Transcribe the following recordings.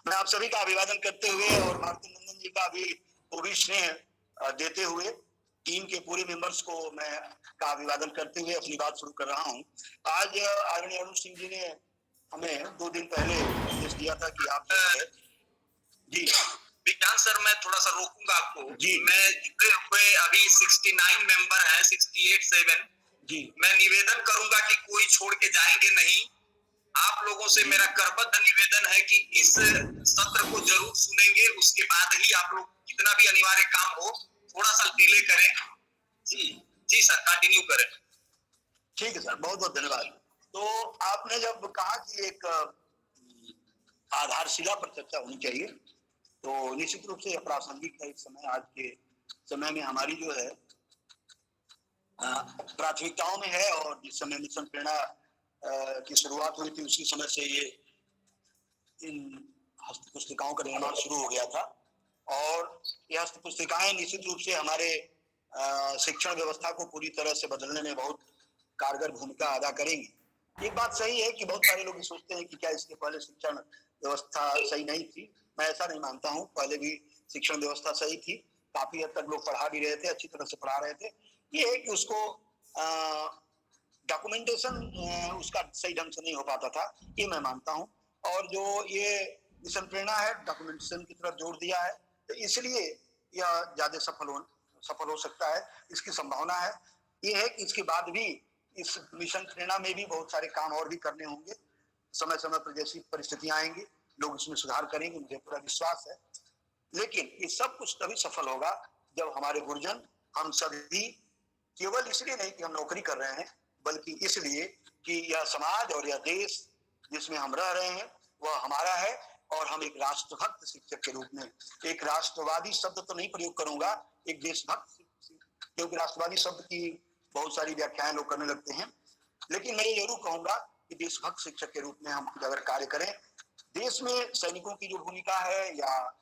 मैं आप सभी का अभिवादन करते हुए और मारुति नंदन जी का भी स्नेह देते हुए टीम के पूरे मेंबर्स को मैं का अभिवादन करते हुए अपनी बात शुरू कर रहा हूं। आज आदरणीय अरुण सिंह जी ने हमें 2 दिन पहले निर्देश दिया था कि आप जो है जी विज्ञान सर, मैं थोड़ा सा रोकूंगा आपको जी। मैं जितने हुए अभी 69 मेंबर हैं, 68-7 जी मैं निवेदन करूंगा कि कोई छोड़ के जाएंगे नहीं। आप लोगों से मेरा करबद्ध निवेदन है कि इस सत्र को जरूर सुनेंगे, उसके बाद ही आप लोग कितना भी अनिवार्य काम हो थोड़ा सा डिले करें। जी जी सर, कंटिन्यू करें। ठीक है सर, बहुत बहुत धन्यवाद। तो आपने जब कहा कि एक आधारशिला पर चर्चा होनी चाहिए, तो निश्चित रूप से प्रासंगिक है इस समय। आज के समय में हमारी जो है प्राथमिकताओं में है, और जिस समय मिशन प्रेरणा की शुरुआत हुई थी उसी समय से ये इन हस्त पुस्तिकाओं का निर्माण शुरू हो गया था। और ये हस्त पुस्तिकाएं निश्चित रूप से हमारे शिक्षण व्यवस्था को पूरी तरह से बदलने में बहुत कारगर भूमिका अदा करेंगी। एक बात सही है कि बहुत सारे लोग सोचते हैं कि क्या इसके पहले शिक्षण व्यवस्था सही नहीं थी। मैं ऐसा नहीं मानता हूं, पहले भी शिक्षण व्यवस्था सही थी, काफी हद तक लोग पढ़ा भी रहे थे, अच्छी तरह से पढ़ा रहे थे। ये है कि उसको डॉक्यूमेंटेशन उसका सही ढंग से नहीं हो पाता था, ये मैं मानता हूं। और जो ये मिशन प्रेरणा है, डॉक्यूमेंटेशन की तरफ जोर दिया है, तो इसलिए यह ज्यादा सफल हो सकता है, इसकी संभावना है। ये है कि इसके बाद भी इस मिशन प्रेरणा में भी बहुत सारे काम और भी करने होंगे। समय समय पर जैसी परिस्थितियां आएंगी लोग इसमें सुधार करेंगे, मुझे पूरा विश्वास है। लेकिन ये सब कुछ तभी सफल होगा जब हमारे गुरुजन, हम सभी, केवल इसलिए नहीं कि हम नौकरी कर रहे हैं, बल्कि इसलिए कि यह समाज और यह देश जिसमें हम रह रहे हैं वह हमारा है। और हम एक राष्ट्रभक्त शिक्षक के रूप में, एक राष्ट्रवादी शब्द तो नहीं प्रयोग करूंगा, एक देशभक्त, क्योंकि राष्ट्रवादी शब्द की बहुत सारी व्याख्याएं लोग करने लगते हैं, लेकिन मैं ये जरूर कहूंगा कि देशभक्त शिक्षक के रूप में हम अगर कार्य करें, देश में सैनिकों की जो भूमिका है, या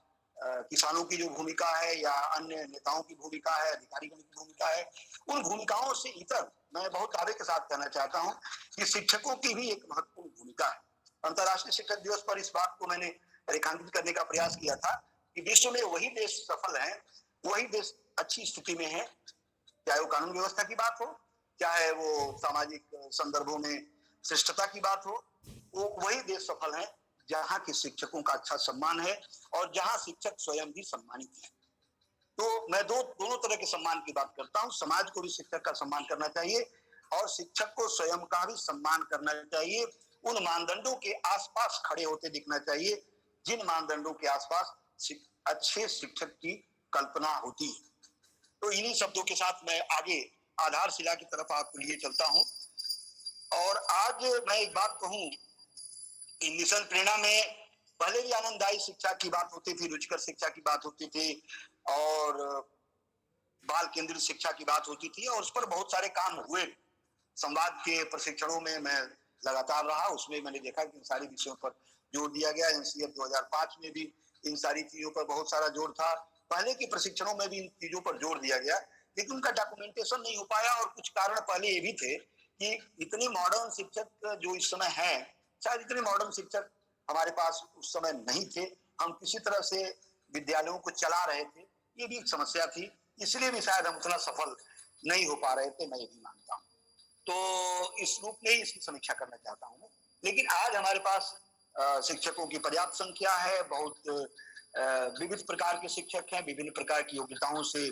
किसानों की जो भूमिका है, या अन्य नेताओं की भूमिका है, अधिकारीगण की भूमिका है, उन भूमिकाओं से इतर मैं बहुत दावे के साथ कहना चाहता हूं कि शिक्षकों की भी एक महत्वपूर्ण भूमिका है। अंतर्राष्ट्रीय शिक्षक दिवस पर इस बात को मैंने रेखांकित करने का प्रयास किया था कि विश्व में वही देश सफल है, वही देश अच्छी स्थिति में है, चाहे वो कानून व्यवस्था की बात हो, चाहे वो सामाजिक संदर्भों में श्रेष्ठता की बात हो, वो वही देश सफल है जहां के शिक्षकों का अच्छा सम्मान है और जहां शिक्षक स्वयं भी सम्मानित है। तो मैं दोनों तरह के सम्मान की बात करता हूं। समाज को भी शिक्षक का सम्मान करना चाहिए और शिक्षक को स्वयं का भी सम्मान करना चाहिए। उन मानदंडों के आसपास खड़े होते दिखना चाहिए जिन मानदंडों के आसपास अच्छे शिक्षक की कल्पना होती है। तो इन्हीं शब्दों के साथ मैं आगे आधारशिला की तरफ आपको लिए चलता हूं। और आज मैं एक बात कहूं कि मिशन प्रेरणा में पहले भी आनंददायी शिक्षा की बात होती थी, रुचिकर शिक्षा की बात होती थी, और बाल केंद्रित शिक्षा की बात होती थी, और उस पर बहुत सारे काम हुए। संवाद के प्रशिक्षणों में मैं लगातार रहा, उसमें मैंने देखा कि इन सारी विषयों पर जोर दिया गया। एनसीएफ 2005 में भी इन सारी चीजों पर बहुत सारा जोर था। पहले के प्रशिक्षणों में भी इन चीजों पर जोर दिया गया, लेकिन उनका डॉक्यूमेंटेशन नहीं हो पाया। और कुछ कारण पहले ये भी थे कि इतने मॉडर्न शिक्षक जो इस समय हैं, शायद इतने मॉडर्न शिक्षक हमारे पास उस समय नहीं थे। हम किसी तरह से विद्यालयों को चला रहे थे, ये भी एक समस्या थी, इसलिए भी शायद हम उतना सफल नहीं हो पा रहे थे, मैं ये भी मानता हूँ। तो इस रूप में ही इसकी समीक्षा करना चाहता हूँ। लेकिन आज हमारे पास शिक्षकों की पर्याप्त संख्या है, बहुत विविध प्रकार के शिक्षक हैं, विभिन्न प्रकार की योग्यताओं से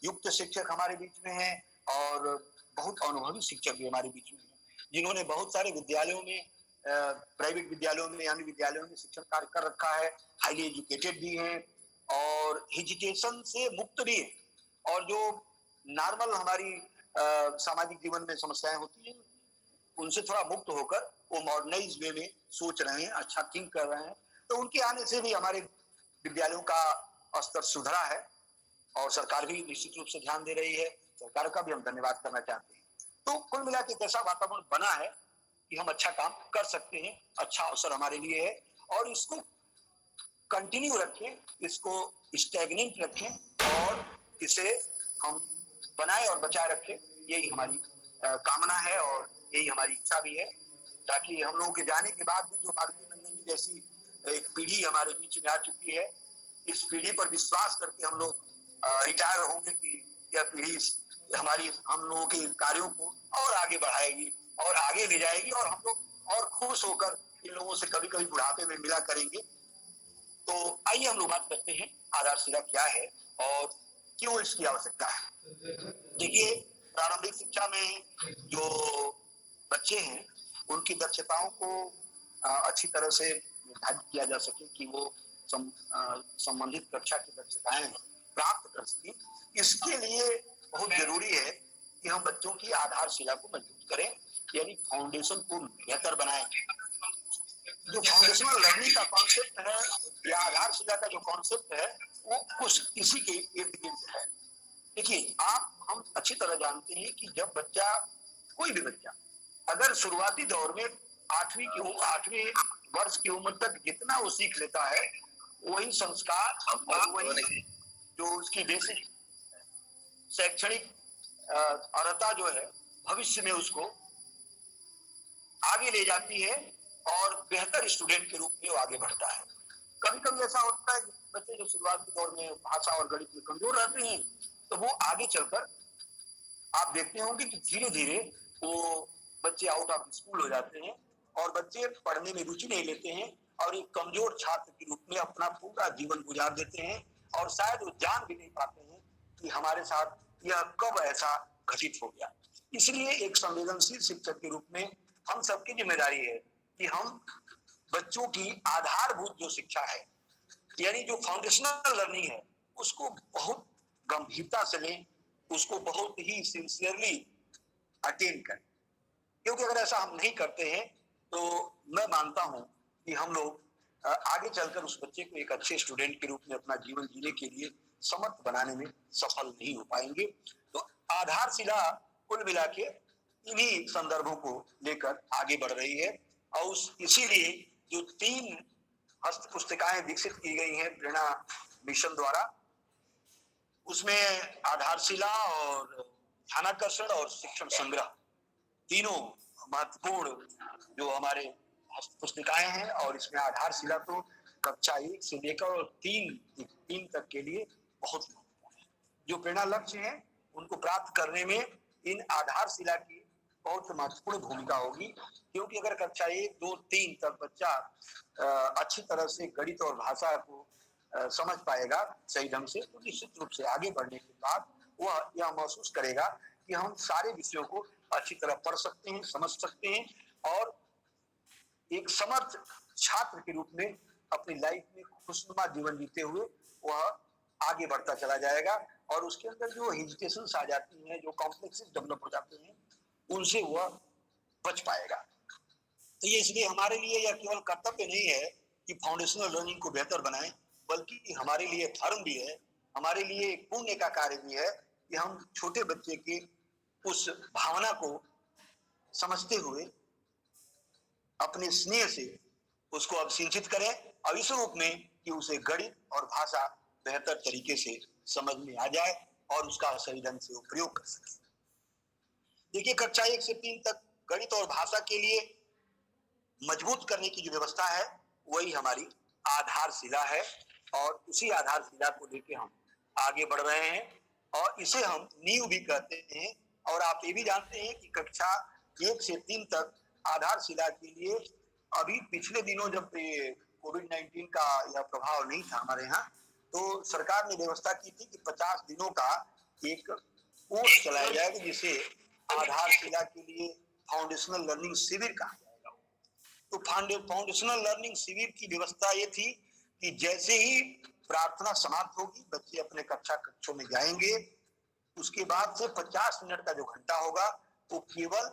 युक्त शिक्षक हमारे बीच में हैं, और बहुत अनुभवी शिक्षक भी हमारे बीच में हैं, जिन्होंने बहुत सारे विद्यालयों में, प्राइवेट विद्यालयों में, अन्य विद्यालयों में शिक्षण कार्य कर रखा है, हाईली एजुकेटेड भी हैं और हेजिटेशन से मुक्त भी है। और जो नॉर्मल हमारी सामाजिक जीवन में समस्याएं होती हैं, उनसे थोड़ा मुक्त होकर वो मॉडर्नाइज वे में सोच रहे हैं, अच्छा थिंक कर रहे हैं। तो उनके आने से भी हमारे विद्यालयों का स्तर सुधरा है, और सरकार भी निश्चित रूप से ध्यान दे रही है। सरकार का भी हम धन्यवाद करना चाहते हैं। तो कुल मिला के ऐसा वातावरण बना है कि हम अच्छा काम कर सकते हैं, अच्छा अवसर हमारे लिए है, और इसको कंटिन्यू रखें, इसको स्टैग्नेंट रखें, और इसे हम बनाए और बचाए रखें। यही हमारी कामना है और यही हमारी इच्छा भी है, ताकि हम लोगों के जाने के बाद भी जो मारुति नंदन जी जैसी एक पीढ़ी हमारे बीच में आ चुकी है। इस पीढ़ी पर विश्वास करके हम लोग रिटायर होंगे कि यह पीढ़ी हम लोगों के कार्यों को और आगे बढ़ाएगी और आगे ले जाएगी, और हम लोग और खुश होकर इन लोगों से कभी कभी बुढ़ापे में मिला करेंगे। तो आइए हम लोग बात करते हैं आधारशिला क्या है और क्यों इसकी आवश्यकता है। देखिए, प्रारंभिक शिक्षा में जो बच्चे हैं उनकी दक्षताओं को अच्छी तरह से निर्धारित किया जा सके कि वो संबंधित कक्षा की दक्षताएं प्राप्त कर सके। इसके लिए बहुत जरूरी है कि हम बच्चों की आधारशिला को मजबूत करें, यानी फाउंडेशन को बेहतर बनाएं। जो फाउंडेशनल लर्निंग का कॉन्सेप्ट है या आधारशिला का जो कॉन्सेप्ट है वो कुछ इसी के इर्द गिर्द है। देखिए, हम अच्छी तरह जानते हैं कि जब बच्चा, कोई भी बच्चा अगर शुरुआती दौर में 8वीं वर्ष की उम्र तक जितना वो सीख लेता है, वही संस्कार और वही जो उसकी बेसिक शैक्षणिक अर्हता जो है भविष्य में उसको आगे ले जाती है और बेहतर स्टूडेंट के रूप में वो आगे बढ़ता है। कभी कभी ऐसा होता है कि बच्चे जो शुरुआती दौर में भाषा और गणित में कमजोर रहते हैं, तो वो आगे चलकर आप देखते होंगे कि धीरे धीरे वो बच्चे आउट ऑफ स्कूल हो जाते हैं और बच्चे पढ़ने में रुचि नहीं लेते हैं और एक कमजोर छात्र के रूप में अपना पूरा जीवन गुजार देते हैं, और शायद वो जान भी नहीं पाते हैं कि हमारे साथ यह कब ऐसा घटित हो गया। इसलिए एक संवेदनशील शिक्षक के रूप में हम सबकी जिम्मेदारी है कि हम बच्चों की आधारभूत जो शिक्षा है, यानी जो फाउंडेशनल लर्निंग है, उसको बहुत गंभीरता से लें, उसको बहुत ही सिंसियरली अटेंड करें। क्योंकि अगर ऐसा हम नहीं करते हैं तो मैं मानता हूं कि हम लोग आगे चलकर उस बच्चे को एक अच्छे स्टूडेंट के रूप में अपना जीवन जीने के लिए समर्थ बनाने में सफल नहीं हो पाएंगे। तो आधारशिला कुल मिला के इन्हीं संदर्भों को लेकर आगे बढ़ रही है, और इसीलिए जो 3 हस्त पुस्तिकाएं विकसित की गई हैं प्रेरणा मिशन द्वारा, उसमें आधारशिला और ध्यानाकर्षण और शिक्षण संग्रह तीनों महत्वपूर्ण जो हमारे पुस्तिकाएं हैं, और इसमें आधारशिला तो कक्षा 1 से लेकर 3 तक के लिए बहुत महत्वपूर्ण है। जो प्रेरणा लक्ष्य है उनको प्राप्त करने में इन आधारशिला की बहुत महत्वपूर्ण भूमिका होगी, क्योंकि अगर कक्षा 1, 2, 3 तक बच्चा अच्छी तरह से गणित और भाषा को समझ पाएगा सही ढंग से, तो निश्चित रूप से आगे बढ़ने के बाद वह यह महसूस करेगा कि हम सारे विषयों को अच्छी तरह पढ़ सकते हैं, समझ सकते हैं, और एक समर्थ छात्र के रूप में अपनी लाइफ में खुशनुमा जीवन जीते हुए वह आगे बढ़ता चला जाएगा, और उसके अंदर जो हेजिटेशंस आ जाती हैं, जो कॉम्प्लेक्सेस डेवलप हो जाते हैं, उनसे वह बच पाएगा। तो ये इसलिए हमारे लिए यह केवल कर्तव्य नहीं है कि फाउंडेशनल लर्निंग को बेहतर बनाएं, बल्कि हमारे लिए धर्म भी है, हमारे लिए पुण्य का कार्य भी है कि हम छोटे बच्चे के उस भावना को समझते हुए अपने स्नेह से उसको अभिसिंचित करें, और इस रूप में कि उसे गणित और भाषा बेहतर तरीके से समझ में आ जाए और उसका सही ढंग से प्रयोग कर सके। देखिए, कक्षा 1 से 3 तक गणित और भाषा के लिए मजबूत करने की जो व्यवस्था है वही हमारी आधारशिला है, और उसी आधारशिला को लेकर हम आगे बढ़ रहे हैं, और इसे हम नींव भी कहते हैं। और आप ये भी जानते हैं कि कक्षा 1 से 3 तक आधारशिला के लिए अभी पिछले दिनों जब कोविड-19 का यह प्रभाव नहीं था हमारे यहाँ, तो सरकार ने व्यवस्था की थी कि 50 दिनों का एक कोर्स चलाया जाएगा, जिसे आधारशिला के लिए फाउंडेशनल लर्निंग शिविर कहा जाएगा। तो फाउंडेशनल लर्निंग शिविर की व्यवस्था ये थी कि जैसे ही प्रार्थना समाप्त होगी, बच्चे अपने कक्षों में जाएंगे, उसके बाद से 50 मिनट का जो घंटा होगा वो केवल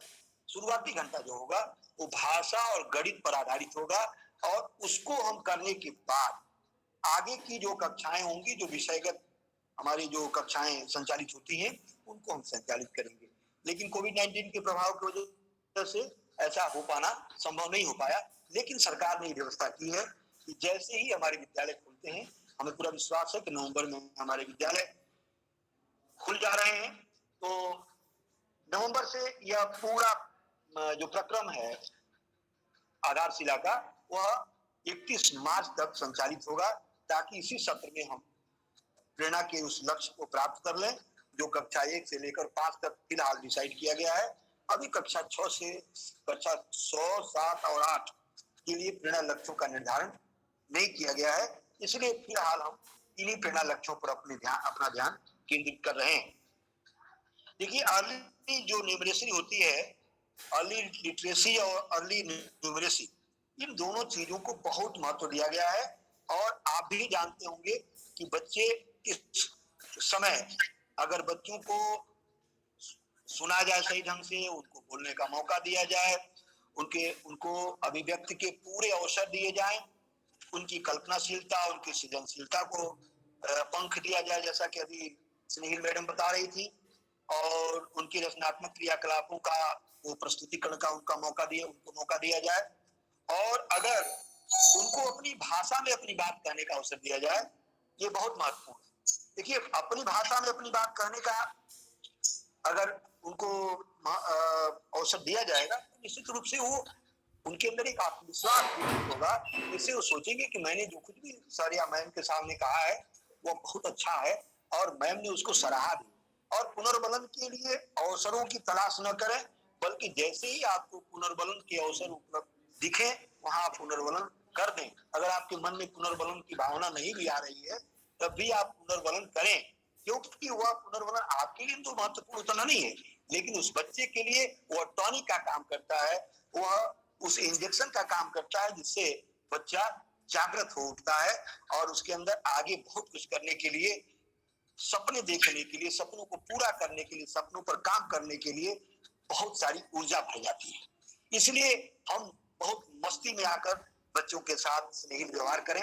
शुरुआती घंटा जो होगा वो भाषा और गणित पर आधारित होगा, और उसको हम करने के बाद आगे की जो कक्षाएं होंगी, जो विषयगत हमारी जो कक्षाएं संचालित होती हैं, उनको हम संचालित करेंगे। लेकिन कोविड-19 के प्रभाव की वजह से ऐसा हो पाना संभव नहीं हो पाया, लेकिन सरकार ने व्यवस्था की है कि जैसे ही हमारे विद्यालय खुलते हैं, हमें पूरा विश्वास है कि नवंबर में हमारे विद्यालय खुल जा रहे हैं, तो नवंबर से यह पूरा जो प्रक्रम है आधारशिला का, वह 31 मार्च तक संचालित होगा, ताकि इसी सत्र में हम प्रेरणा के उस लक्ष्य को प्राप्त कर लें जो कक्षा 1 से लेकर 5 तक फिलहाल डिसाइड किया गया है। अभी कक्षा 6 से कक्षा 6, 7 और 8 के लिए प्रेरणा लक्ष्यों का निर्धारण नहीं किया गया है, इसलिए फिलहाल हम इन्हीं प्रेरणा लक्ष्यों पर अपना ध्यान केंद्रित कर रहे हैं। देखिए, अर्ली जो न्यूमरेसी होती है, अर्ली लिटरेसी और अर्ली न्यूमरेसी, इन दोनों चीजों को बहुत महत्व दिया गया है। और आप भी जानते होंगे कि बच्चे इस समय अगर बच्चों को सुना जाए सही ढंग से, उनको बोलने का मौका दिया जाए, उनको अभिव्यक्ति के पूरे अवसर दिए जाएं, उनकी कल्पनाशीलता, उनकी सृजनशीलता को पंख दिया जाए, जैसा कि अभी स्नेहिल मैडम बता रही थी, और उनकी रचनात्मक क्रियाकलापों का वो प्रस्तुतिकरण का उनको मौका दिया जाए। और अगर उनको अपनी भाषा में अपनी बात कहने का अवसर दिया जाए, ये बहुत महत्वपूर्ण है। देखिए, अपनी भाषा में अपनी बात कहने का अगर उनको अवसर दिया जाएगा तो निश्चित रूप से वो उनके अंदर एक आत्मविश्वास होगा, जिससे वो सोचेंगे कि मैंने जो कुछ भी सर या मैम के सामने कहा है वो बहुत अच्छा है और मैम ने उसको सराहा भी। और पुनर्बलन के लिए अवसरों की तलाश न करें, बल्कि जैसे ही आपको पुनर्बलन के अवसर उपलब्ध दिखे वहां आप पुनर्बलन कर दें। अगर आपके मन में पुनर्बलन की भावना नहीं भी आ रही है तब भी आप पुनर्बलन करें, क्योंकि वह पुनर्बलन आपके लिए तो महत्वपूर्ण उतना नहीं है, लेकिन उस बच्चे के लिए वह टॉनिक का काम करता है, वह उस इंजेक्शन का काम करता है, जिससे बच्चा जागृत हो उठता है और उसके अंदर आगे बहुत कुछ करने के लिए, सपने देखने के लिए, सपनों को पूरा करने के लिए, सपनों पर काम करने के लिए बहुत सारी ऊर्जा भर जाती है। इसलिए हम बहुत मस्ती में आकर बच्चों के साथ स्नेहित व्यवहार करें,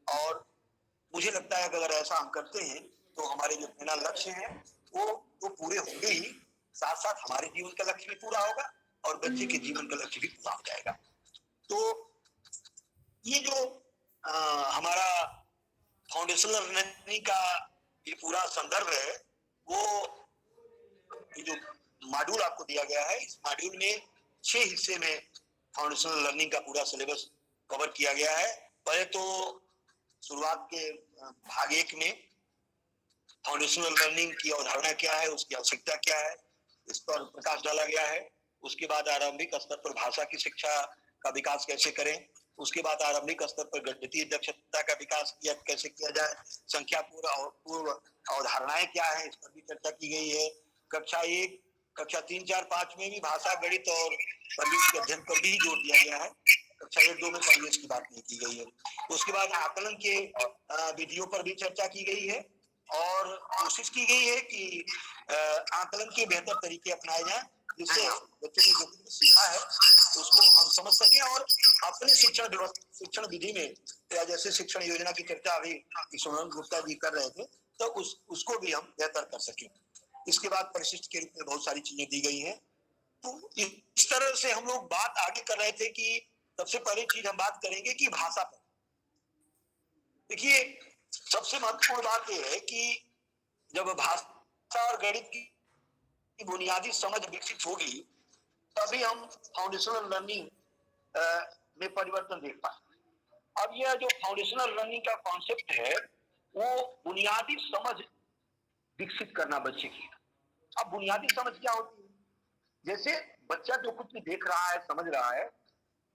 और मुझे लगता है कि अगर ऐसा हम करते हैं तो हमारे जो प्रेरणा लक्ष्य हैं वो तो पूरे होंगे ही, साथ साथ हमारे जीवन का लक्ष्य भी पूरा होगा और बच्चे के जीवन का लक्ष्य भी पूरा हो जाएगा। तो ये जो हमारा फाउंडेशनल लर्निंग का ये पूरा संदर्भ है, वो ये जो मॉड्यूल आपको दिया गया है, इस मॉड्यूल में 6 हिस्से में फाउंडेशनल लर्निंग का पूरा सिलेबस कवर किया गया है। पहले तो शुरुआत के भाग 1 में फाउंडेशनल लर्निंग की अवधारणा क्या है, उसकी आवश्यकता क्या है, इस पर प्रकाश डाला गया है। उसके बाद आरंभिक स्तर पर भाषा की शिक्षा का विकास कैसे करें, उसके बाद आरंभिक स्तर पर गणितीय दक्षता का विकास कैसे किया जाए, संख्या पूर्व अवधारणाएं क्या है, इस पर भी चर्चा की गई है। कक्षा 1, कक्षा 3, 4, 5 में भी भाषा, गणित और परिवेश के अध्ययन पर भी जोर दिया गया है। कक्षा 1, 2 में परिवेश की बात नहीं की गई है। उसके बाद आकलन के विधियों पर भी चर्चा की गई है और कोशिश की गई है कि आकलन के बेहतर तरीके अपनाए जाएं, जिससे बच्चों ने जो कुछ सीखा है उसको हम समझ सकें और अपने शिक्षण विधि में, या जैसे शिक्षण योजना की चर्चा अभी सोनम गुप्ता जी कर रहे थे, तो उसको भी हम बेहतर कर सकें। इसके बाद परिशिष्ट के रूप में बहुत सारी चीजें दी गई हैं। तो इस तरह से हम लोग बात आगे कर रहे थे कि सबसे पहली चीज हम बात करेंगे कि भाषा पर। देखिए, सबसे महत्वपूर्ण बात यह है कि जब भाषा और गणित की बुनियादी समझ विकसित होगी तभी हम फाउंडेशनल लर्निंग में परिवर्तन देख पाएंगे। अब यह जो फाउंडेशनल लर्निंग का कॉन्सेप्ट है वो बुनियादी समझ विकसित करना बच्चे की। अब बुनियादी समझ क्या होती है? जैसे बच्चा जो कुछ भी देख रहा है, समझ रहा है,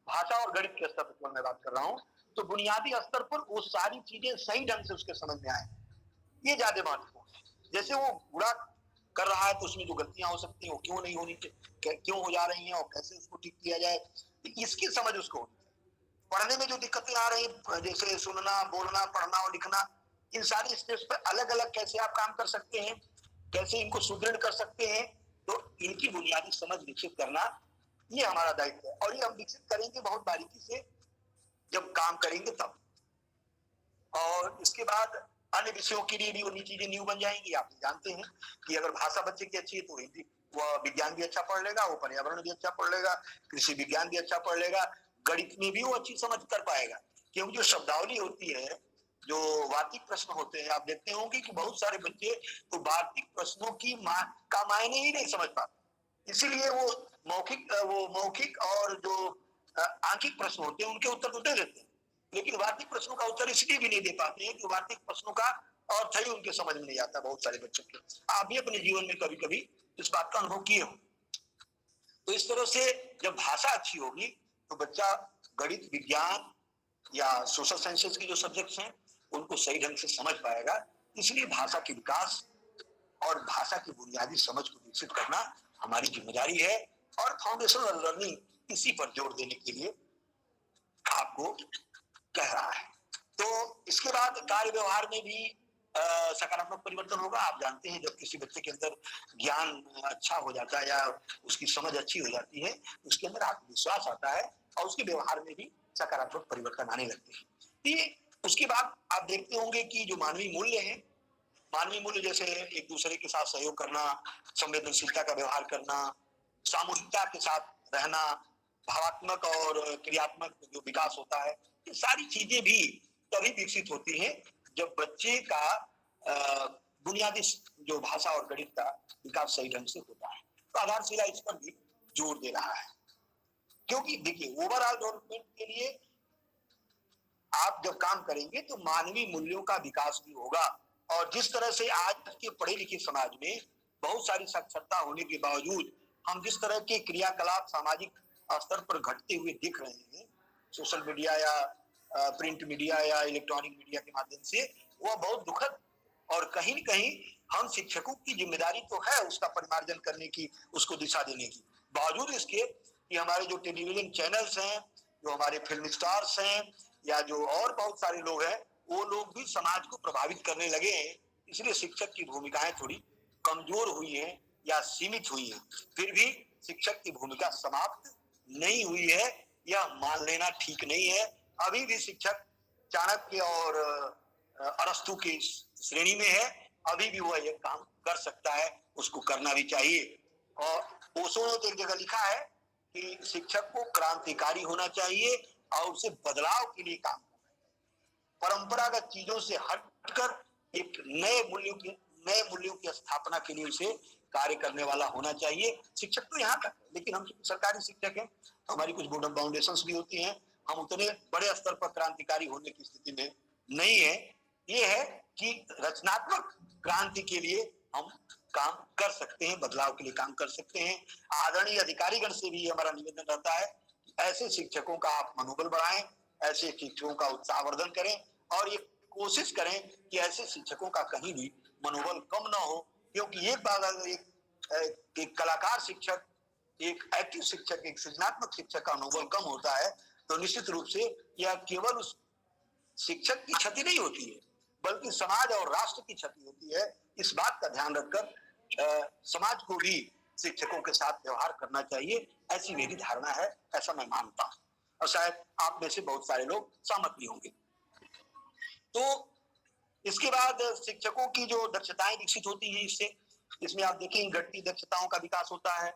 भाषा और गणित के स्तर पर मैं बात कर रहा हूं, तो बुनियादी स्तर पर वो सारी चीजें सही ढंग से उसके समझ में आए, ये ज्यादा महत्वपूर्ण है। जैसे वो बुरा कर रहा है तो उसमें जो गलतियां हो सकती हैं वो क्यों नहीं होनी चाहिए, क्यों हो जा रही हैं और कैसे उसको ठीक किया जाए, इसकी समझ उसको होनी चाहिए। पढ़ने में जो दिक्कतें आ रही हैं, जैसे सुनना, बोलना, पढ़ना और लिखना, इन सारी स्टेप्स पे अलग अलग कैसे आप काम कर सकते हैं, कैसे इनको सुदृढ़ कर सकते हैं, तो इनकी बुनियादी समझ विकसित करना ये हमारा दायित्व है। और ये हम विकसित करेंगे बहुत बारीकी से जब काम करेंगे तब। और इसके बाद अन्य विषयों के लिए भी उन्हीं चीजें न्यू बन जाएंगी। आप जानते हैं कि अगर भाषा बच्चे की अच्छी है तो हिंदी, वह विज्ञान भी अच्छा पढ़ लेगा, वो पर्यावरण भी अच्छा पढ़ लेगा, कृषि विज्ञान भी अच्छा पढ़ लेगा, गणित में भी वो अच्छी समझ कर पाएगा। क्योंकि जो शब्दावली होती है, जो वार्तिक प्रश्न होते हैं, आप देखते होंगे कि बहुत सारे बच्चे तो वार्तिक प्रश्नों की का मायने ही नहीं समझ पाते, इसीलिए वो मौखिक और जो आंखिक प्रश्न होते हैं उनके उत्तर तो दे देते हैं, लेकिन वार्षिक प्रश्नों का उत्तर इसलिए भी नहीं दे पाते हैं कि वार्षिक प्रश्नों का अर्थ ही उनके समझ में नहीं आता बहुत सारे बच्चों के। आप भी अपने जीवन में कभी कभी इस बात का अनुभव किए हो। तो इस तरह से जब भाषा अच्छी होगी तो बच्चा गणित, विज्ञान या सोशल साइंसेज के जो सब्जेक्ट्स हैं उनको सही ढंग से समझ पाएगा। इसलिए भाषा के विकास और भाषा की बुनियादी समझ को विकसित करना हमारी जिम्मेदारी है, और फाउंडेशनल लर्निंग इसी पर जोर देने के लिए आपको कह रहा है। तो इसके बाद कार्य व्यवहार में भी सकारात्मक परिवर्तन होगा। आप जानते हैं जब किसी बच्चे के अंदर ज्ञान अच्छा हो जाता है या उसकी समझ अच्छी हो जाती है, उसके अंदर आत्मविश्वास आता है और उसके व्यवहार में भी सकारात्मक परिवर्तन आने लगते हैं। ये उसके बाद आप देखते होंगे कि जो मानवीय मूल्य हैं, मानवीय मूल्य जैसे एक दूसरे के साथ सहयोग करना, संवेदनशीलता का व्यवहार करना, सामूहिकता के साथ रहना, भावात्मक और क्रियात्मक जो विकास होता है, ये सारी चीजें भी तभी विकसित होती हैं जब बच्चे का बुनियादी जो भाषा और गणित का विकास सही ढंग से होता है। तो आधारशिला इस पर भी जोर दे रहा है, क्योंकि देखिए ओवरऑल डेवलपमेंट के लिए आप जब काम करेंगे तो मानवीय मूल्यों का विकास भी होगा। और जिस तरह से आज के पढ़े लिखे समाज में बहुत सारी साक्षरता होने के बावजूद हम जिस तरह के क्रियाकलाप सामाजिक स्तर पर घटते हुए दिख रहे हैं, सोशल मीडिया या प्रिंट मीडिया या इलेक्ट्रॉनिक मीडिया के माध्यम से, वह बहुत दुखद। और कहीं न कहीं हम शिक्षकों की जिम्मेदारी तो है उसका परिमार्जन करने की, उसको दिशा देने की। बावजूद इसके कि हमारे जो टेलीविजन चैनल्स हैं, जो हमारे फिल्म स्टार्स हैं या जो और बहुत सारे लोग हैं, वो लोग भी समाज को प्रभावित करने लगे हैं। इसलिए शिक्षक की भूमिकाएं थोड़ी कमजोर हुई हैं या सीमित हुई हैं। फिर भी शिक्षक की भूमिका समाप्त नहीं हुई है, यह मान लेना ठीक नहीं है। अभी भी शिक्षक चाणक्य और अरस्तु की श्रेणी में है, अभी भी वह यह काम कर सकता है, उसको करना भी चाहिए। और ओशो ने तो एक जगह लिखा है कि शिक्षक को क्रांतिकारी होना चाहिए और उसे बदलाव के लिए काम करना चाहिए। परंपरागत चीजों से हटकर एक नए मूल्यों की स्थापना के लिए उसे कार्य करने वाला होना चाहिए। शिक्षक तो यहाँ तक, लेकिन हम सरकारी शिक्षक हैं, हमारी कुछ बोर्ड फाउंडेशंस भी होती हैं, हम उतने बड़े स्तर पर क्रांतिकारी होने की स्थिति में नहीं है। ये है कि रचनात्मक क्रांति के लिए हम काम कर सकते हैं, बदलाव के लिए काम कर सकते हैं। आदरणीय अधिकारीगण से भी हमारा निवेदन रहता है कि ऐसे शिक्षकों का आप मनोबल बढ़ाएं, ऐसे शिक्षकों का उत्साहवर्धन करें और ये कोशिश करें कि ऐसे शिक्षकों का कहीं भी मनोबल कम ना हो। क्योंकि एक बार अगर एक कलाकार शिक्षक, एक एक्टिव शिक्षक, एक सृजनात्मक शिक्षक का मनोबल कम होता है तो निश्चित रूप से यह केवल उस शिक्षक की क्षति नहीं होती है, बल्कि समाज और राष्ट्र की क्षति होती है। इस बात का ध्यान रखकर समाज को भी शिक्षकों के साथ व्यवहार करना चाहिए, ऐसी मेरी धारणा है, ऐसा मैं मानता हूँ और शायद आप में से बहुत सारे लोग सहमत भी होंगे। तो इसके बाद शिक्षकों की जो दक्षताएं विकसित होती हैं, इसमें आप देखेंगे घटती दक्षताओं का विकास होता है।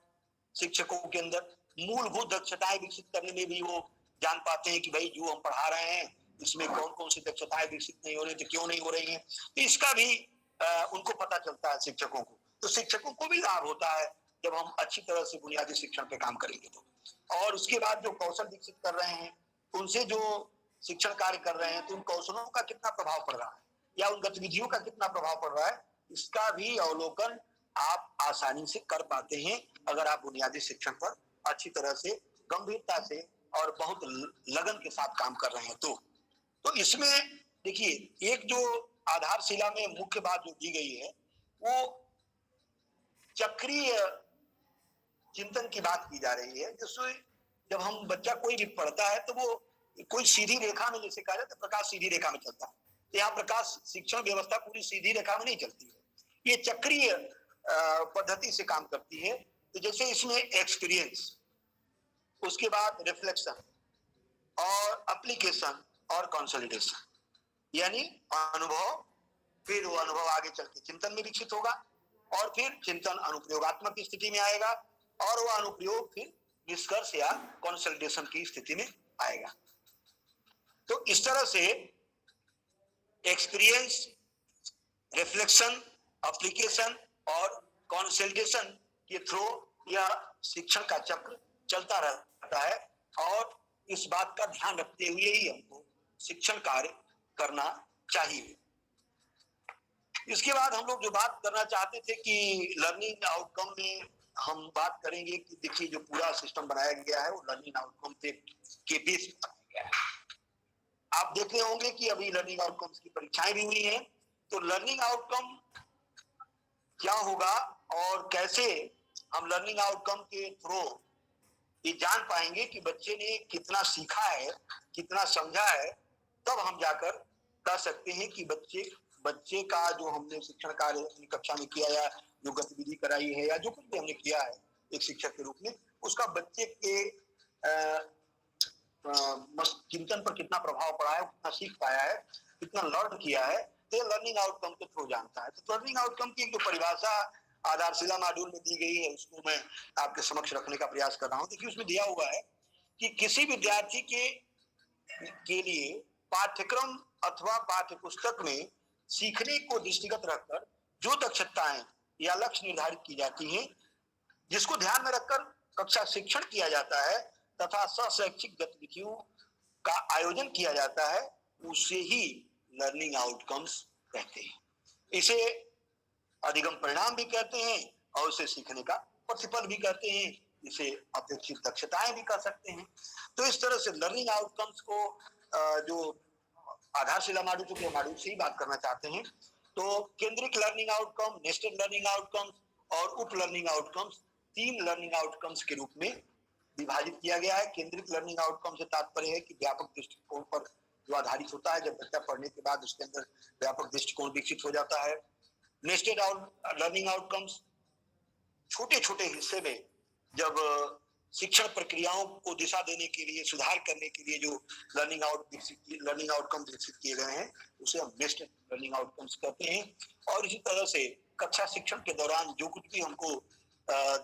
शिक्षकों के अंदर मूलभूत दक्षताएं विकसित करने में भी वो जान पाते हैं कि भाई जो हम पढ़ा रहे हैं इसमें कौन कौन सी दक्षताएं विकसित नहीं हो रही थी, क्यों नहीं हो रही हैं, तो इसका भी उनको पता चलता है शिक्षकों को। तो शिक्षकों को भी लाभ होता है जब हम अच्छी तरह से बुनियादी शिक्षण पे काम करेंगे तो। और उसके बाद जो कौशल विकसित कर रहे हैं, उनसे जो शिक्षण कार्य कर रहे हैं, तो उन कौशलों का कितना प्रभाव पड़ रहा है या उन गतिविधियों का कितना प्रभाव पड़ रहा है, इसका भी अवलोकन आप आसानी से कर पाते हैं अगर आप बुनियादी शिक्षण पर अच्छी तरह से, गंभीरता से और बहुत लगन के साथ काम कर रहे हैं। तो इसमें देखिए एक जो आधारशिला में मुख्य बात जो दी गई है वो चक्रीय चिंतन की बात की जा रही है। जिसमें जब हम बच्चा कोई भी पढ़ता है तो वो कोई सीधी रेखा में, जैसे कहा जाता है प्रकाश सीधी रेखा में चलता है, तो यहाँ प्रकाश शिक्षण व्यवस्था पूरी सीधी रेखा में नहीं चलती है, ये चक्रीय पद्धति से काम करती है। तो जैसे इसमें एक्सपीरियंस, उसके बाद रिफ्लेक्शन और एप्लीकेशन और कंसोलिडेशन, यानी अनुभव, फिर वो अनुभव आगे चल के चिंतन में विकसित होगा और फिर चिंतन अनुप्रयोगात्मक स्थिति में आएगा और वह अनुप्रयोग फिर निष्कर्ष या कंसोलिडेशन की स्थिति में आएगा। तो इस तरह से एक्सपीरियंस, रिफ्लेक्शन, एप्लीकेशन और कंसोलिडेशन के थ्रू यह शिक्षण का चक्र चलता रहता है। और इस बात का ध्यान रखते हुए ही हमको शिक्षण कार्य करना चाहिए। इसके बाद हम लोग जो बात करना चाहते थे कि लर्निंग आउटकम में हम बात करेंगे कि देखिए जो पूरा सिस्टम बनाया गया है वो लर्निंग आउटकम के बेस पर बनाया गया है। आप देख रहे होंगे कि अभी लर्निंग आउटकम्स की परीक्षाएं भी हुई हैं, तो लर्निंग आउटकम क्या होगा और कैसे हम लर्निंग आउटकम के थ्रू ये जान पाएंगे कि बच्चे ने कितना सीखा है, कितना समझा है, तब हम जाकर कह सकते हैं कि बच्चे का जो हमने शिक्षण कार्य अपनी कक्षा में किया या जो गतिविधि कराई है या जो कुछ भी हमने किया है एक शिक्षक के रूप में, उसका बच्चे के चिंतन पर कितना प्रभाव पड़ा है, कितना सीख पाया है, कितना लर्न किया है, तो लर्निंग आउटकम के थ्रू जानता है। तो लर्निंग आउटकम की जो परिभाषा आधारशिला मॉड्यूल में दी गई है उसको मैं आपके समक्ष रखने का प्रयास कर रहा हूं। देखिए उसमें दिया हुआ है कि किसी विद्यार्थी के लिए पाठ्यक्रम अथवा पाठ्य पुस्तक में सीखने को दृष्टिगत रखकर जो दक्षताएं या लक्ष्य निर्धारित की जाती हैं, जिसको ध्यान में रखकर कक्षा शिक्षण किया जाता है तथा सहशैक्षिक गतिविधियों का आयोजन किया जाता है, उसे ही लर्निंग आउटकम्स कहते हैं। इसे अधिगम परिणाम भी कहते हैं और इसे सीखने का प्रतिफल भी कहते हैं, इसे अपेक्षित दक्षताएं भी कह सकते हैं। तो इस तरह से लर्निंग आउटकम्स को जो आधारशिला मॉड्यूल के मॉड्यूल से ही बात करना चाहते हैं। तो केंद्रित learning outcome, nested learning outcomes और उप लर्निंग आउटकम्स, 3 लर्निंग आउटकम्स के रूप में विभाजित किया गया है। केंद्रित लर्निंग आउटकम से तात्पर्य है कि व्यापक दृष्टिकोण पर जो आधारित होता है, जब बच्चा पढ़ने के बाद उसके अंदर व्यापक दृष्टिकोण विकसित हो जाता है। नेस्टेड लर्निंग आउटकम्स छोटे छोटे हिस्से में जब शिक्षण प्रक्रियाओं को दिशा देने के लिए, सुधार करने के लिए जो लर्निंग आउटकम विकसित किए गए हैं, उसे हम नेस्टेड लर्निंग आउटकम्स कहते हैं। और इसी तरह से कक्षा शिक्षण के दौरान जो कुछ भी हमको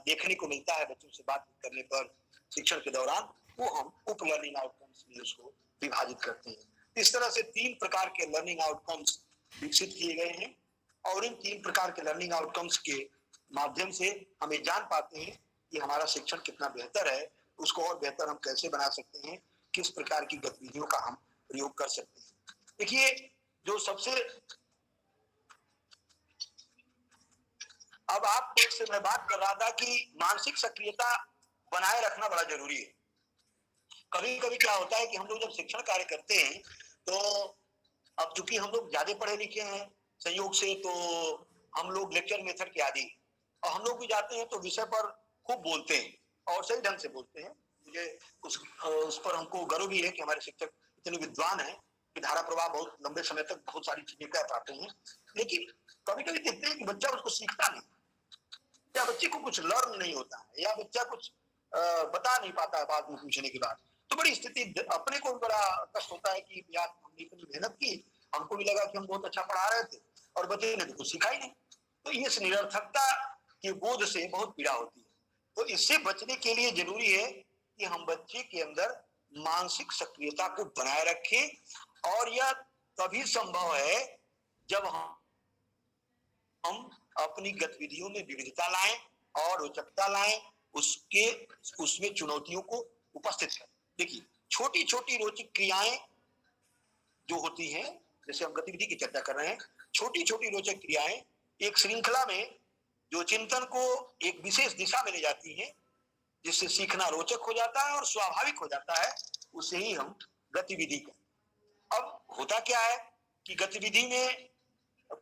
देखने को मिलता है बच्चों से बात करने पर शिक्षण के दौरान, वो हम उप लर्निंग आउटकम्स में उसको विभाजित करते हैं। इस तरह से 3 प्रकार के लर्निंग आउटकम्स विकसित किए गए हैं और इन 3 प्रकार के लर्निंग आउटकम्स के माध्यम से हम ये जान पाते हैं कि हमारा शिक्षण कितना बेहतर है, उसको और बेहतर हम कैसे बना सकते हैं, किस प्रकार की गतिविधियों का हम प्रयोग कर सकते हैं। देखिए जो सबसे अब आपसे मैं बात कर रहा था कि मानसिक सक्रियता बनाए रखना बड़ा जरूरी है। कभी कभी क्या होता है कि हम लोग जब शिक्षण कार्य करते हैं तो अब चूंकि हम लोग ज्यादा पढ़े लिखे हैं संयोग से, तो हम लोग लेक्चर मेथड के आदी, और हम लोग भी जाते हैं तो विषय पर खूब बोलते हैं और सही ढंग से बोलते हैं। मुझे उस पर हमको गर्व भी है कि हमारे शिक्षक इतने विद्वान हैं कि धारा प्रवाह बहुत लंबे समय तक बहुत सारी चीजें कह पाते हैं। लेकिन कभी कभी देखते हैं कि बच्चा उसको सीखता नहीं, या बच्चे को कुछ लर्न नहीं होता है, या बच्चा कुछ बता नहीं पाता है बाद में पूछने के बाद। तो बड़ी स्थिति अपने को भी बड़ा कष्ट होता है कि यार हमने इतनी मेहनत की, हमको भी लगा कि हम बहुत अच्छा पढ़ा रहे थे और बच्चे ने तो कुछ सीखा ही नहीं। तो इस निरर्थकता के बोध से बहुत पीड़ा होती है। तो इससे बचने के लिए जरूरी है कि हम बच्चे के अंदर मानसिक सक्रियता को बनाए रखें, और यह तभी संभव है जब हम अपनी गतिविधियों में विविधता लाएं और रोचकता लाएं, उसमें चुनौतियों को उपस्थित करें। देखिए छोटी छोटी रोचक क्रियाएं जो होती हैं, जैसे हम गतिविधि की चर्चा कर रहे हैं, छोटी छोटी रोचक क्रियाएं एक श्रृंखला में जो चिंतन को एक विशेष दिशा में ले जाती हैं, जिससे सीखना रोचक हो जाता है और स्वाभाविक हो जाता है, उसे ही हम गतिविधि कहते हैं। अब होता क्या है कि गतिविधि में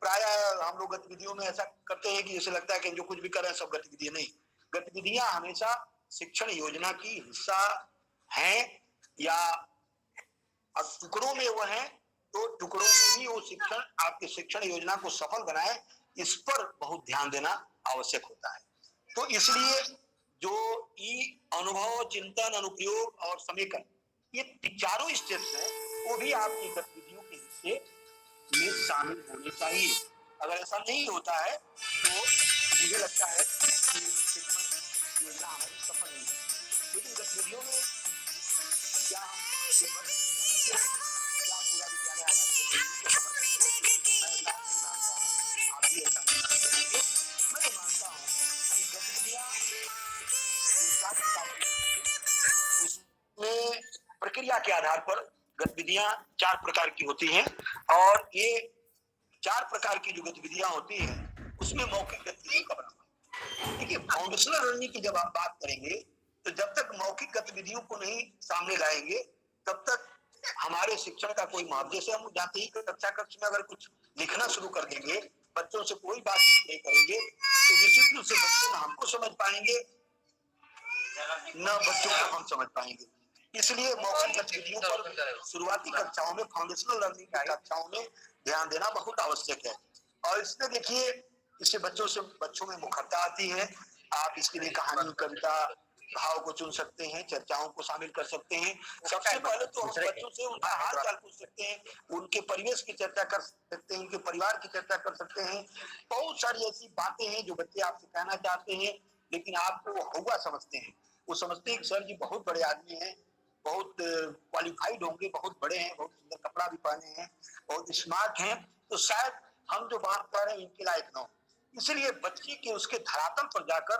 प्राय हम लोग गतिविधियों में ऐसा करते हैं कि जैसे लगता है कि जो कुछ भी कर रहे हैं सब गतिविधियां, नहीं। गतिविधियां हमेशा शिक्षण योजना की हिस्सा हैं, या टुकड़ों में वो हैं, तो टुकड़ों में भी वो शिक्षण आपके शिक्षण योजना को सफल बनाए, इस पर बहुत ध्यान देना आवश्यक होता है। तो इसलिए जो अनुभव, चिंतन, अनुप्रयोग और समेकन, ये चारों स्टेप्स हैं, वो भी आपकी गतिविधियों के हिस्से में शामिल होने चाहिए। अगर ऐसा नहीं होता है तो मुझे लगता है कि शिक्षण योजना हमारी सफल नहीं है। लेकिन गतिविधियों में क्या हम क्या पूरा विद्यालय हमारी गतिविधियों को समर्पित है? मैं ऐसा नहीं मानता हूँ, आप भी ऐसा नहीं मानते होंगे। मैं तो मानता हूँ कि गतिविधियां उसमें प्रक्रिया के आधार पर गतिविधियां 4 प्रकार की होती हैं और ये 4 प्रकार की जो गतिविधियां होती हैं उसमें मौखिक गतिविधियों का बड़ा देखिए फाउंडेशनल लर्निंग की जब आप बात करेंगे तो जब तक मौखिक गतिविधियों को नहीं सामने लाएंगे तब तक हमारे शिक्षण का कोई महत्व। जैसे हम जाते ही कक्षा कक्ष में अगर कुछ लिखना शुरू कर देंगे, बच्चों से कोई बात नहीं करेंगे तो निश्चित रूप से बच्चे न हमको समझ पाएंगे न बच्चों को हम समझ पाएंगे। इसलिए मौखिक गतिविधियों पर शुरुआती कक्षाओं में फाउंडेशनल लर्निंग की कक्षाओं में ध्यान देना बहुत आवश्यक है। और इसमें देखिए इससे बच्चों में मुखरता आती है। आप इसके लिए कहानी, कविता, भाव को चुन सकते हैं, चर्चाओं को शामिल कर सकते हैं। सबसे पहले तो हम बच्चों से उनका हाल चाल पूछ सकते हैं, उनके परिवेश की चर्चा कर सकते हैं, उनके परिवार की चर्चा कर सकते हैं। बहुत सारी ऐसी बातें हैं जो बच्चे आपसे कहना चाहते हैं लेकिन आपको वो हुआ समझते हैं। वो समझते हैं कि सर जी बहुत बड़े आदमी हैं, बहुत क्वालिफाइड होंगे, बहुत बड़े हैं, बहुत सुंदर कपड़ा भी पहने हैं, बहुत स्मार्ट हैं, तो शायद हम जो बात कर रहे हैं इनके लायक न हो। इसलिए बच्चे के उसके धरातल पर जाकर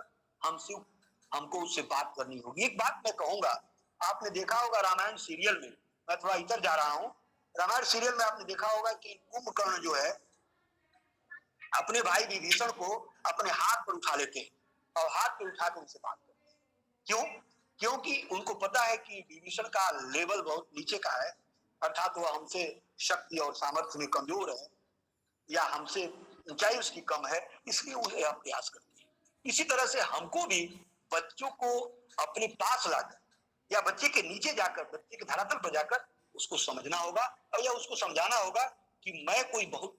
हमको उससे बात करनी होगी। एक बात मैं कहूंगा, आपने देखा होगा रामायण सीरियल में, मैं थोड़ा इधर जा रहा हूं, रामायण सीरियल में आपने देखा होगा कि कुंभकर्ण जो है अपने भाई विभीषण को अपने हाथ पर उठा लेते हैं और हाथ पर उठाकर उनसे बात करते हैं। क्यों? क्योंकि उनको पता है कि विभीषण का लेवल बहुत नीचे का है, अर्थात वह हमसे शक्ति और सामर्थ्य में कमजोर है या हमसे ऊंचाई उसकी कम है, इसलिए वो यह प्रयास करते हैं। इसी तरह से हमको भी बच्चों को अपने पास लाकर या बच्चे के नीचे जाकर, बच्चे के धरातल पर जाकर उसको समझना होगा और या उसको समझाना होगा कि मैं कोई बहुत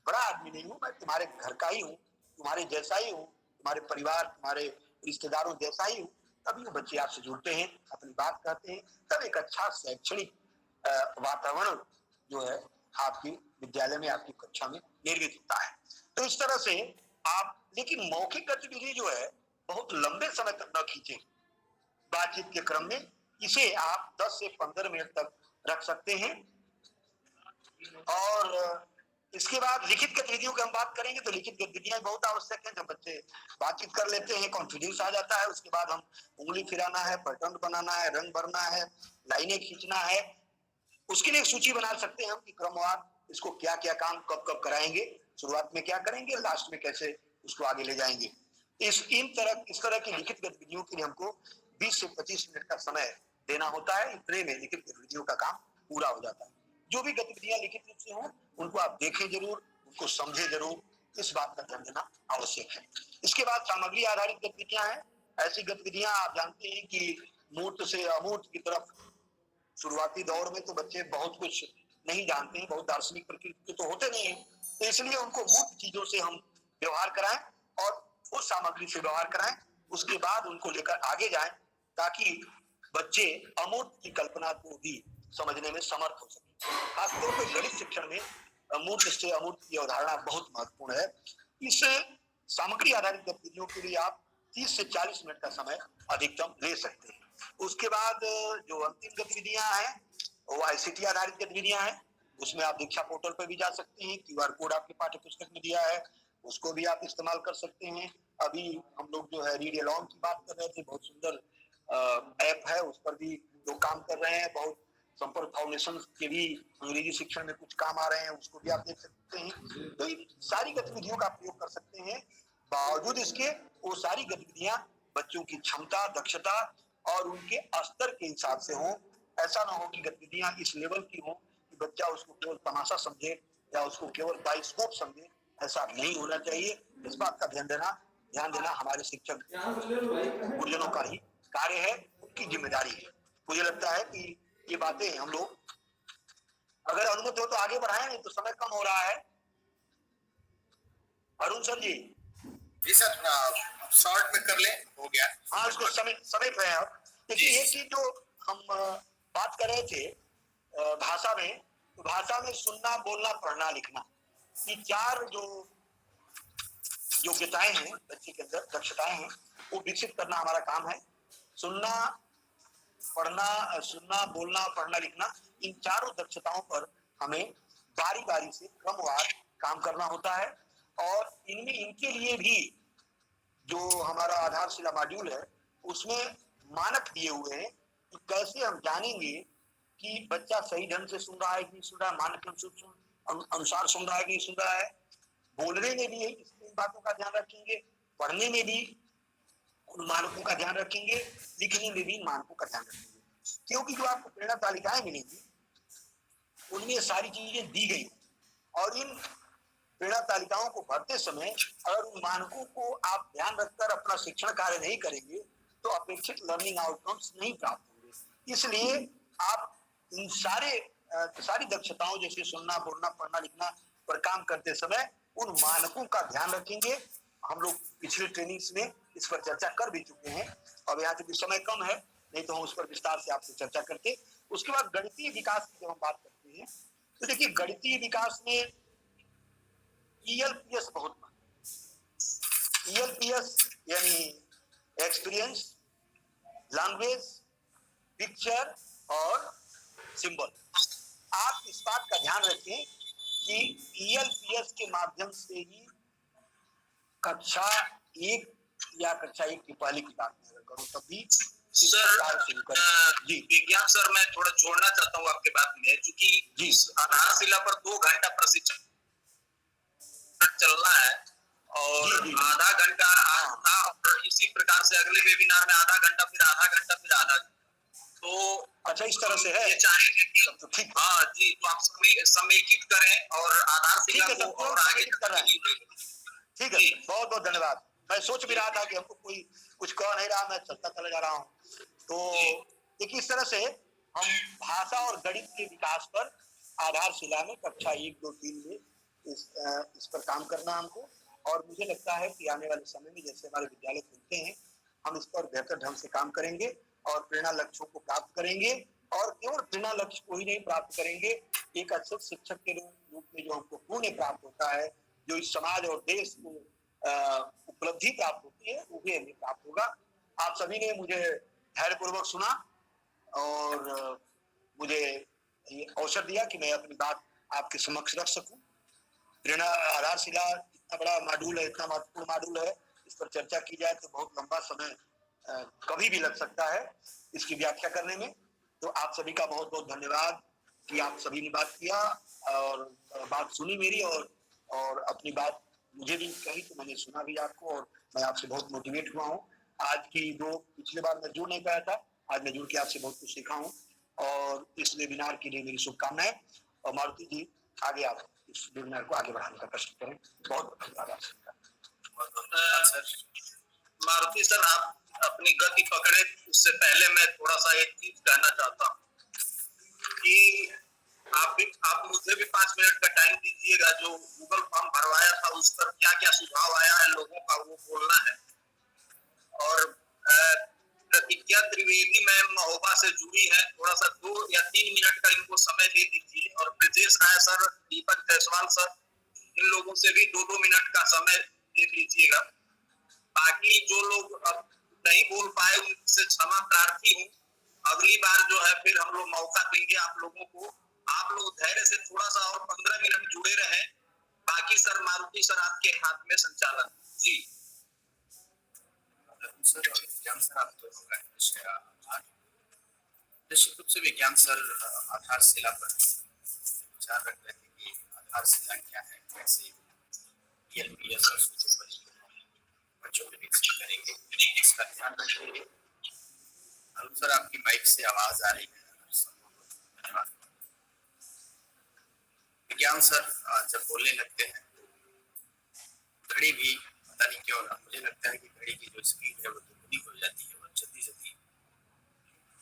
बड़ा आदमी नहीं हूं, मैं तुम्हारे घर का ही हूं, तुम्हारे जैसा ही हूं, तुम्हारे परिवार, तुम्हारे रिश्तेदारों जैसा ही हूं। तभी वो बच्चे आपसे जुड़ते हैं, अपनी बात कहते हैं, तब एक अच्छा शैक्षणिक वातावरण जो है आपकी विद्यालय में, आपकी कक्षा में निर्मित होता है। तो इस तरह से आप, लेकिन मौखिक गतिविधि जो है बहुत लंबे समय तक न खींचे। बातचीत के क्रम में इसे आप 10 से 15 मिनट तक रख सकते हैं। और इसके बाद लिखित गतिविधियों की हम बात करेंगे तो लिखित गतिविधियां बहुत आवश्यक हैं। जब बच्चे बातचीत कर लेते हैं, कॉन्फिडेंस आ जाता है, उसके बाद हम उंगली फिराना है, पैटर्न बनाना है, रंग भरना है, लाइनें खींचना है, उसके लिए एक सूची बना सकते हैं हम कि क्रमवार इसको क्या क्या काम कब कब कराएंगे, शुरुआत में क्या करेंगे, लास्ट में कैसे उसको आगे ले जाएंगे। इस तरह की लिखित गतिविधियों के लिए हमको 20 से 25 मिनट का समय देना होता है। इतने में लिखित गतिविधियों का काम पूरा हो जाता है। जो भी गतिविधियां लिखित रूप से हों उनको आप देखें जरूर, उनको समझे जरूर, इस बात का ध्यान देना आवश्यक है। इसके बाद सामग्री आधारित गतिविधियां हैं। ऐसी गतिविधियां आप जानते हैं कि मूर्त से अमूर्त की तरफ, शुरुआती दौर में तो बच्चे बहुत कुछ नहीं जानते हैं, बहुत दार्शनिक प्रकृति के तो होते नहीं है, तो इसलिए उनको मूर्त चीजों से हम व्यवहार कराएं और उस सामग्री से व्यवहार कराएं, उसके बाद उनको लेकर आगे जाएं ताकि बच्चे अमूर्त की कल्पना को भी समझने में समर्थ हो सके। खासतौर पर गणित शिक्षण में मूर्त से अमूर्त की अवधारणा बहुत महत्वपूर्ण है। इस सामग्री आधारित गतिविधियों के लिए आप 30 से 40 मिनट का समय अधिकतम ले सकते हैं। उसके बाद जो अंतिम गतिविधियां हैं वो ICT आधारित गतिविधियां हैं। उसमें आप दीक्षा पोर्टल पर भी जा सकते हैं, QR कोड आपके पाठ्य पुस्तक में दिया है, उसको भी आप इस्तेमाल कर सकते हैं। अभी हम लोग जो है रीड अलोंग की बात कर रहे थे, बहुत सुंदर ऐप है, उस पर भी लोग काम कर रहे हैं। बहुत संपर्क फाउंडेशन के भी अंग्रेजी शिक्षण में कुछ काम आ रहे हैं, उसको भी आप देख सकते हैं। तो इन सारी गतिविधियों का प्रयोग कर सकते हैं। बावजूद इसके वो सारी गतिविधियां बच्चों की क्षमता, दक्षता और उनके स्तर के हिसाब से हो। ऐसा ना हो कि गतिविधियां इस लेवल की हो कि बच्चा उसको केवल तमाशा समझे या उसको केवल बाइस्कोप समझे, ऐसा नहीं होना चाहिए। इस बात का ध्यान देना हमारे शिक्षक गुरुजनों का ही कार्य है, उनकी जिम्मेदारी है। मुझे लगता है कि ये बातें हम लोग अगर अनुमति हो तो आगे बढ़ाएं, नहीं तो समय कम हो रहा है। अरुण सर जी। जी सर, शॉर्ट में कर ले, हो गया। हाँ, उसको समय पे है। देखिए एक चीज जो हम बात कर रहे थे भाषा में, तो भाषा में सुनना, बोलना, पढ़ना, लिखना, ये 4 जो योग्यताएं हैं बच्चे के अंदर, दक्षताएं हैं, वो विकसित करना हमारा काम है। सुनना, बोलना, पढ़ना, लिखना, इन चारों दक्षताओं पर हमें बारी बारी से क्रमवार काम करना होता है। और इनमें इनके लिए भी जो हमारा आधारशिला मॉड्यूल है उसमें मानक दिए हुए हैं कि कैसे हम जानेंगे कि बच्चा सही ढंग से सुन रहा है कि नहीं सुन रहा है, मानक अनुसार सुन रहा है कि नहीं सुन रहा है। बोलने में भी इन बातों का ध्यान रखेंगे, पढ़ने में भी उन मानकों का ध्यान रखेंगे, लिखने में भी इन मानकों का ध्यान रखेंगे, क्योंकि जो आपको प्रेरणा तालिकाएं मिलेंगी उनमें सारी चीजें दी गई और इन प्रेरणा तालिकाओं को भरते समय अगर उन मानकों को आप ध्यान रखकर अपना शिक्षण कार्य नहीं करेंगे तो अपेक्षित लर्निंग आउटकम्स नहीं प्राप्त होंगे। इसलिए आप इन सारी दक्षताओं जैसे सुनना, बोलना, पढ़ना, लिखना पर काम करते समय उन मानकों का ध्यान रखेंगे। हम लोग पिछले ट्रेनिंग्स में इस पर चर्चा कर भी चुके हैं। अब यहाँ चूंकि समय कम है, नहीं तो हम उस पर विस्तार से आपसे चर्चा करते। उसके बाद गणितीय विकास की जब हम बात करते हैं तो देखिए गणितीय विकास में ELPS बहुत ELPS यानी एक्सपीरियंस, लैंग्वेज, पिक्चर और सिंबल। आप इस बात का ध्यान रखें कि ELPS के माध्यम से ही कक्षा 1 या कक्षा 1 की पहली किताब में करूं तब भी सर जी विज्ञान सर मैं थोड़ा जोड़ना चाहता हूँ आपके बात में, क्योंकि आधारशिला पर 2 घंटा प्रशिक्षण चलना है और आधा घंटा था और इसी प्रकार से अगले वेबिनार में आधा घंटा फिर आधा घंटा फिर आधा घंटा। तो अच्छा इस तरह से है, ये चाहेंगे कि तो ठीक, हाँ जी, तो आप समेकित करें और आधारशिला को और आगे कर रहे हैं। ठीक है, बहुत बहुत धन्यवाद। मैं सोच भी रहा था कि हमको कोई कुछ कह नहीं रहा, मैं चलता चला जा रहा हूँ। तो देखिए इस तरह से हम भाषा और गणित के विकास पर आधारशिला में कक्षा 1, 2, 3 में इस पर काम करना हमको, और मुझे लगता है कि आने वाले समय में जैसे हमारे विद्यालय खुलते हैं हम इस पर बेहतर ढंग से काम करेंगे और प्रेरणा लक्ष्यों को प्राप्त करेंगे। और केवल प्रेरणा लक्ष्य को ही नहीं प्राप्त करेंगे, एक अच्छे शिक्षक के रूप में जो हमको पुण्य प्राप्त होता है, जो इस समाज और देश को उपलब्धि प्राप्त होती है, वो भी हमें प्राप्त होगा। आप सभी ने मुझे धैर्यपूर्वक सुना और मुझे ये अवसर दिया कि मैं अपनी बात आपके समक्ष रख सकूं। प्रेरणा आधारशिला इतना बड़ा मॉड्यूल है, इतना महत्वपूर्ण मॉड्यूल है, इस पर चर्चा की जाए तो बहुत लंबा समय कभी भी लग सकता है इसकी व्याख्या करने में। तो आप सभी का बहुत बहुत धन्यवाद कि आप सभी ने बात किया और बात सुनी मेरी, और अपनी बात मुझे भी कही तो मैंने सुना भी आपको, और मैं आपसे बहुत मोटिवेट हुआ हूँ। आज की पिछले बार मैं जुड़ नहीं पाया था, आज मैं जुड़ के आपसे बहुत कुछ सीखा हूँ और इस वेबिनार के लिए मेरी शुभकामनाएं। और मारुति जी आगे आप इस वेबिनार को आगे बढ़ाने का कष्ट करें। बहुत धन्यवाद आप सर। मारुति सर आप अपनी गति पकड़े, उससे पहले मैं थोड़ा सा एक चीज कहना चाहता हूँ कि आप मुझे भी 5 मिनट का टाइम दीजिएगा। जो गूगल फॉर्म भरवाया था उस पर क्या क्या सुझाव आया है लोगों का, वो बोलना है। और प्रतिज्ञा त्रिवेदी मैम महोबा से जुड़ी है, थोड़ा सा 2 या 3 मिनट का इनको समय दे दीजिए। और ब्रजेश राय सर, दीपक जायसवाल सर, इन लोगों से भी 2-2 मिनट का समय दे लीजिएगा। बाकी जो लोग अब नहीं बोल पाए उनसे क्षमा प्रार्थी हूँ। अगली बार जो है फिर हम लोग मौका देंगे आप लोगों को। आप लोग धैर्य से थोड़ा सा और 15 मिनट जुड़े रहे। बाकी सर मारुति सर आपके हाथ में संचालन जी। सर विज्ञान सर आप दोनों का निश्चित रूप से विज्ञान सर आधारशिला पर विचार रख रहे थे कि आधारशिला क्या है, कैसे ELPS और बच्चों को विकसित करेंगे, इसका ध्यान रखेंगे। अरुण सर आपकी माइक से आवाज आ रही है, धन्यवाद। विज्ञान सर जब बोलने लगते हैं तो घड़ी भी पता नहीं क्यों ना मुझे लगता है कि घड़ी की जो स्पीड है वो दुगनी हो जाती है और जल्दी जल्दी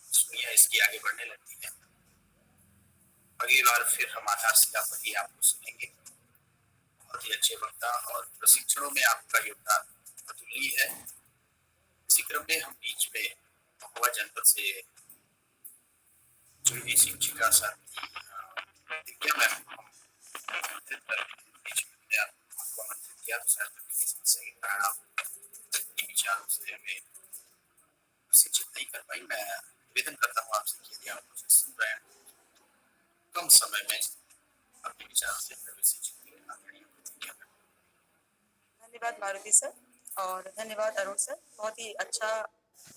दुनिया इसकी आगे बढ़ने लगती है। अगली बार फिर हम आधारशिला पर ही आपको सुनेंगे। बहुत ही अच्छे वक्ता और प्रशिक्षणों में आपका योगदान अतुलनीय है। इसी क्रम में हम बीच में महुआ जनपद से जुड़ी हुई शिक्षिका साथी विद्या मैम आपको आमंत्रित किया तो शायद की समस्या के कारण आप विचारों से हमें शिक्षित नहीं कर पाई। मैं निवेदन करता हूँ आपसे कि यदि आप मुझे सुन रहे हैं कम समय में अपने विचारों से शिक्षित करें। धन्यवाद मारुति सर और धन्यवाद अरुण सर। बहुत ही अच्छा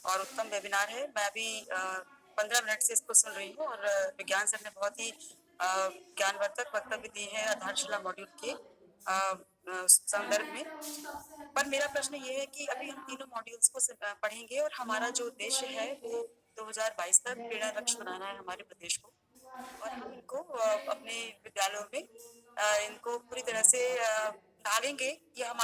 और उत्तम वेबिनार है। मैं भी 15 मिनट से इसको सुन रही हूँ और विज्ञान सर ने बहुत ही ज्ञानवर्धक वक्तव्य दिए हैं आधारशिला मॉड्यूल के संदर्भ में। पर मेरा प्रश्न ये है कि अभी हम तीनों मॉड्यूल्स को पढ़ेंगे और हमारा जो उद्देश्य है वो 2022 तक प्रेरणा लक्ष्य बनाना है हमारे प्रदेश को, और हम इनको अपने विद्यालयों में इनको पूरी तरह से ढालेंगे। ये हमारा